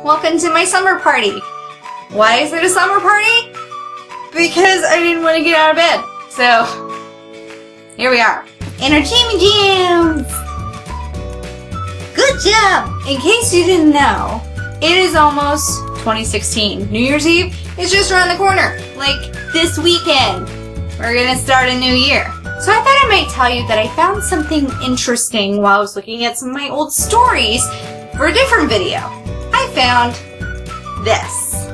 welcome to my summer party. Why is it a summer party? Because I didn't want to get out of bed. So, here we are. Entertainment Jams! Good job! In case you didn't know, it is almost 2016. New Year's Eve is just around the corner. Like this weekend. We're gonna start a new year. So I thought I might tell you that I found something interesting while I was looking at some of my old stories for a different video. I found this.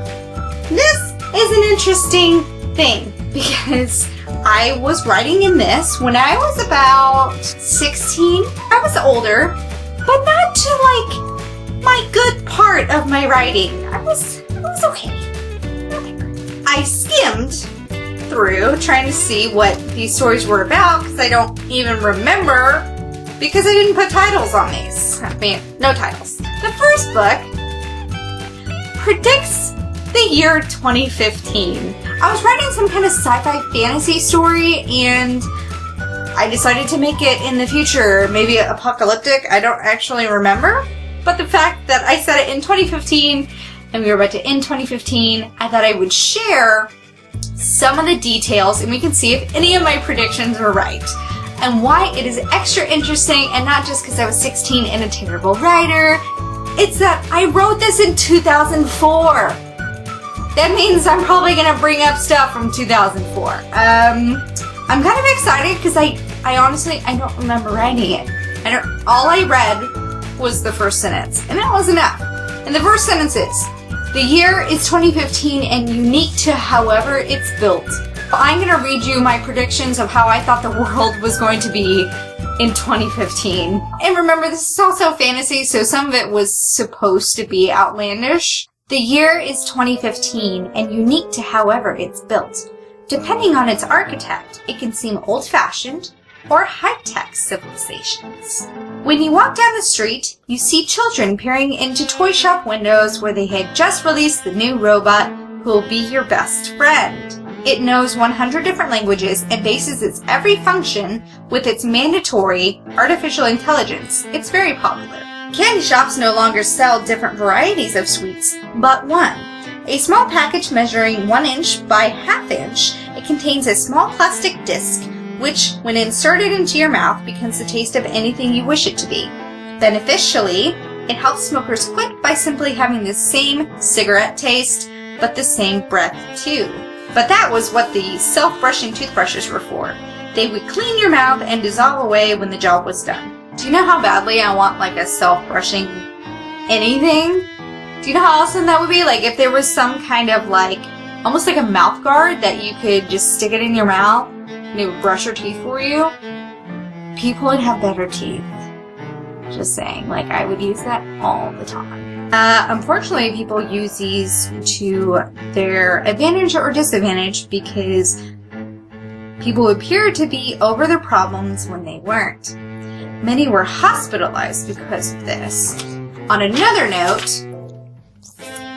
This is an interesting thing because I was writing in this when I was about 16. I was older, but not to like my good part of my writing. It was okay. I skimmed through trying to see what these stories were about because I don't even remember because I didn't put titles on these. I mean, no titles. The first book predicts the year 2015. I was writing some kind of sci-fi fantasy story and I decided to make it in the future, maybe apocalyptic. I don't actually remember. But the fact that I said it in 2015 and we were about to end 2015, I thought I would share some of the details and we can see if any of my predictions were right. And why it is extra interesting, and not just because I was 16 and a terrible writer, it's that I wrote this in 2004. That means I'm probably going to bring up stuff from 2004. I'm kind of excited because I honestly, I don't remember writing it. All I read was the first sentence, and that was enough. And the first sentence is, the year is 2015 and unique to however it's built. I'm going to read you my predictions of how I thought the world was going to be in 2015. And remember, this is also fantasy, so some of it was supposed to be outlandish. The year is 2015 and unique to however it's built. Depending on its architect, it can seem old-fashioned or high-tech civilizations. When you walk down the street, you see children peering into toy shop windows where they had just released the new robot who will be your best friend. It knows 100 different languages and bases its every function with its mandatory artificial intelligence. It's very popular. Candy shops no longer sell different varieties of sweets, but one. A small package measuring 1 inch by ½ inch, it contains a small plastic disc which, when inserted into your mouth, becomes the taste of anything you wish it to be. Beneficially, it helps smokers quit by simply having the same cigarette taste, but the same breath too. But that was what the self-brushing toothbrushes were for. They would clean your mouth and dissolve away when the job was done. Do you know how badly I want like a self-brushing anything? Do you know how awesome that would be? Like if there was some kind of like, almost like a mouth guard that you could just stick it in your mouth and it would brush your teeth for you. People would have better teeth. Just saying, like I would use that all the time. Unfortunately, people use these to their advantage or disadvantage because people appear to be over their problems when they weren't. Many were hospitalized because of this. On another note,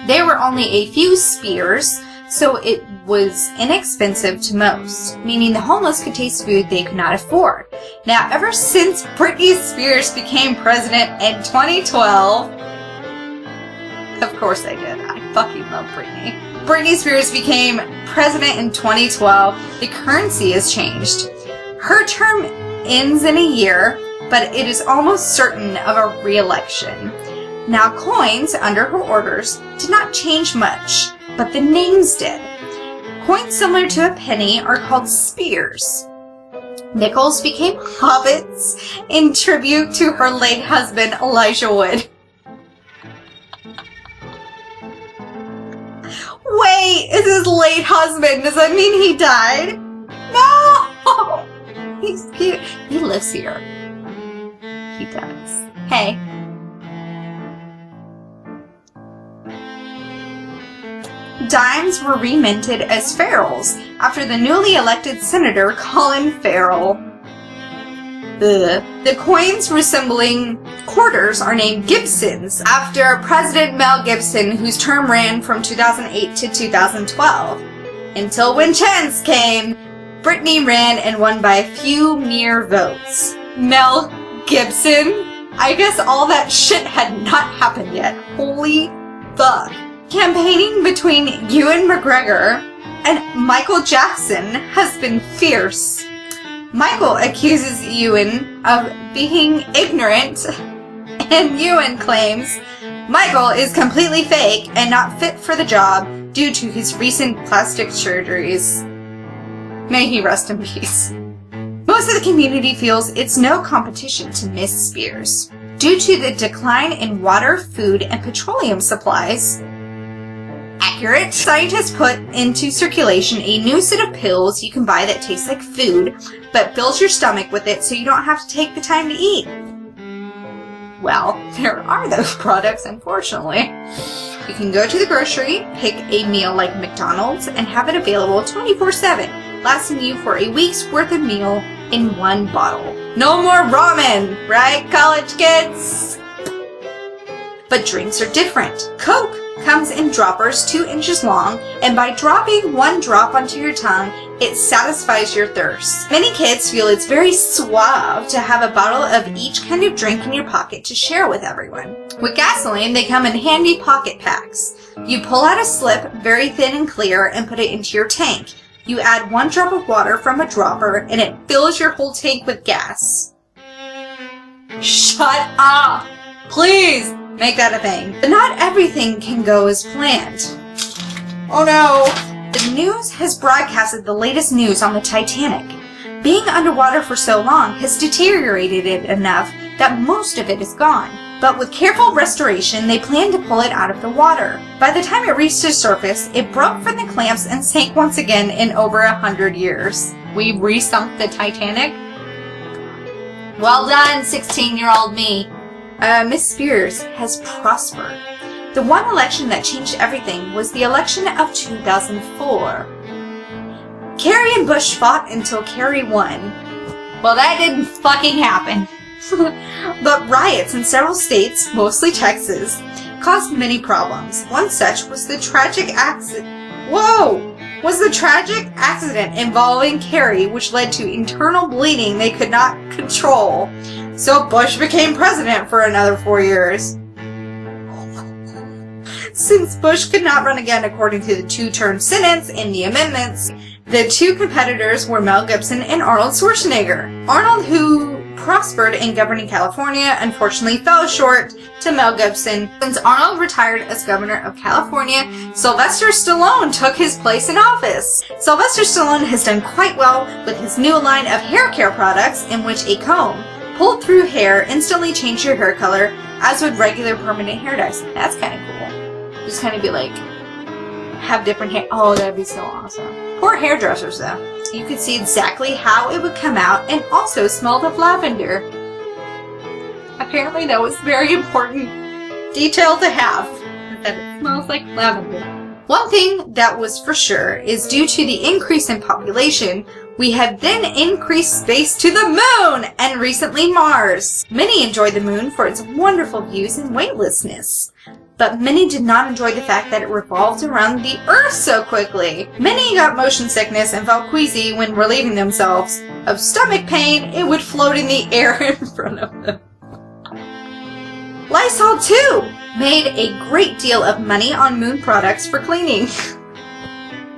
there were only a few spears, so it was inexpensive to most, meaning the homeless could taste food they could not afford. Now, ever since Britney Spears became president in 2012, of course I did, I fucking love Britney. Britney Spears became president in 2012, the currency has changed. Her term ends in a year, but it is almost certain of a re-election. Now, coins under her orders did not change much, but the names did. Coins similar to a penny are called spears. Nickels became hobbits in tribute to her late husband, Elijah Wood. Wait, is his late husband? Does that mean he died? No! He's cute. He lives here. He does. Hey. Dimes were reminted as ferals after the newly elected Senator Colin Farrell. The coins resembling quarters are named Gibsons after President Mel Gibson, whose term ran from 2008 to 2012. Until when chance came, Britney ran and won by a few mere votes. Mel Gibson? I guess all that shit had not happened yet. Holy fuck. Campaigning between Ewan McGregor and Michael Jackson has been fierce. Michael accuses Ewan of being ignorant, and Ewan claims Michael is completely fake and not fit for the job due to his recent plastic surgeries. May he rest in peace. Most of the community feels it's no competition to Miss Spears. Due to the decline in water, food, and petroleum supplies, accurate, scientists put into circulation a new set of pills you can buy that taste like food, but fills your stomach with it so you don't have to take the time to eat. Well, there are those products, unfortunately. You can go to the grocery, pick a meal like McDonald's, and have it available 24/7, lasting you for a week's worth of meal in one bottle. No more ramen, right, college kids? But drinks are different. Coke comes in droppers 2 inches long, and by dropping one drop onto your tongue, it satisfies your thirst. Many kids feel it's very suave to have a bottle of each kind of drink in your pocket to share with everyone. With gasoline, they come in handy pocket packs. You pull out a slip, very thin and clear, and put it into your tank. You add 1 drop of water from a dropper, and it fills your whole tank with gas. Shut up! Please! Make that a thing. But not everything can go as planned. Oh no! The news has broadcasted the latest news on the Titanic. Being underwater for so long has deteriorated it enough that most of it is gone. But with careful restoration, they plan to pull it out of the water. By the time it reached the surface, it broke from the clamps and sank once again in over 100 years. We re-sunk the Titanic? Well done, 16-year-old me. Miss Spears has prospered. The one election that changed everything was the election of 2004. Kerry and Bush fought until Kerry won. Well, that didn't fucking happen. But riots in several states, mostly Texas, caused many problems. One such was the tragic accident involving Kerry, which led to internal bleeding they could not control. So Bush became president for another 4 years. Since Bush could not run again according to the 2-term sentence in the amendments, the 2 competitors were Mel Gibson and Arnold Schwarzenegger. Arnold, who prospered in governing California, unfortunately fell short to Mel Gibson. Since Arnold retired as governor of California, Sylvester Stallone took his place in office. Sylvester Stallone has done quite well with his new line of hair care products, in which a comb pulled through hair instantly changed your hair color, as would regular permanent hair dyes. That's kind of cool. Just kind of be like, have different hair. Oh, that'd be so awesome. Poor hairdressers, though. You could see exactly how it would come out and also smelled of lavender. Apparently that was very important detail to have, that it smells like lavender. One thing that was for sure is due to the increase in population, we have then increased space to the moon and recently Mars. Many enjoy the moon for its wonderful views and weightlessness, but many did not enjoy the fact that it revolved around the Earth so quickly. Many got motion sickness and felt queasy when relieving themselves of stomach pain. It would float in the air in front of them. Lysol, too, made a great deal of money on moon products for cleaning.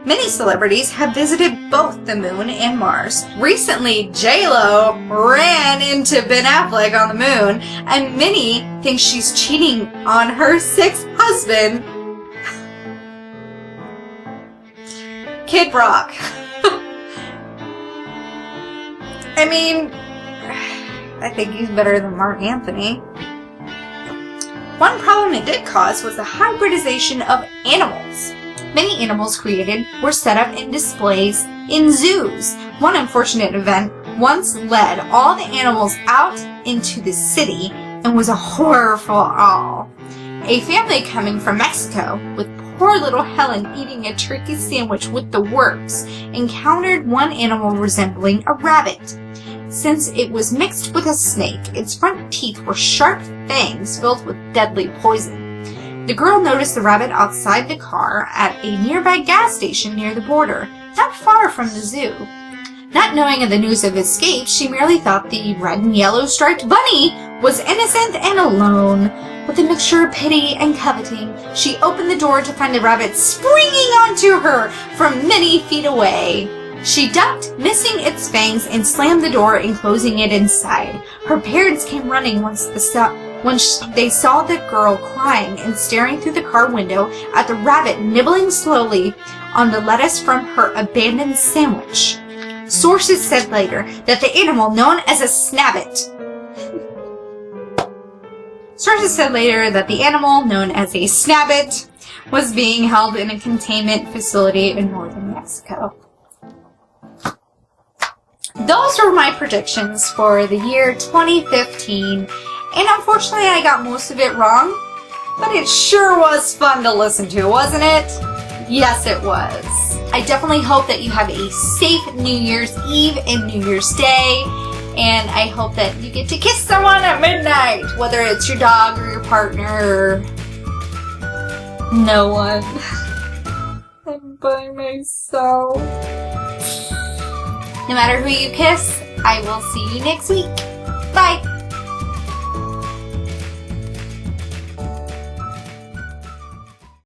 Many celebrities have visited both the moon and Mars. Recently, J-Lo ran into Ben Affleck on the moon, and many think she's cheating on her 6th husband, Kid Rock. I mean, I think he's better than Mark Anthony. One problem it did cause was the hybridization of animals. Many animals created were set up in displays in zoos. One unfortunate event once led all the animals out into the city and was a horror for all. A family coming from Mexico, with poor little Helen eating a turkey sandwich with the works, encountered one animal resembling a rabbit. Since it was mixed with a snake, its front teeth were sharp fangs filled with deadly poison. The girl noticed the rabbit outside the car at a nearby gas station near the border, not far from the zoo. Not knowing of the news of escape, she merely thought the red and yellow striped bunny was innocent and alone. With a mixture of pity and coveting, she opened the door to find the rabbit springing onto her from many feet away. She ducked, missing its fangs, and slammed the door, enclosing it inside. Her parents came running once they saw the girl crying and staring through the car window at the rabbit nibbling slowly on the lettuce from her abandoned sandwich. Sources said later that the animal known as a snabbit was being held in a containment facility in northern Mexico. Those were my predictions for the year 2015, and unfortunately I got most of it wrong, but it sure was fun to listen to, wasn't it? Yes, it was. I definitely hope that you have a safe New Year's Eve and New Year's Day, and I hope that you get to kiss someone at midnight, whether it's your dog or your partner or no one. I'm by myself. No matter who you kiss, I will see you next week. Bye!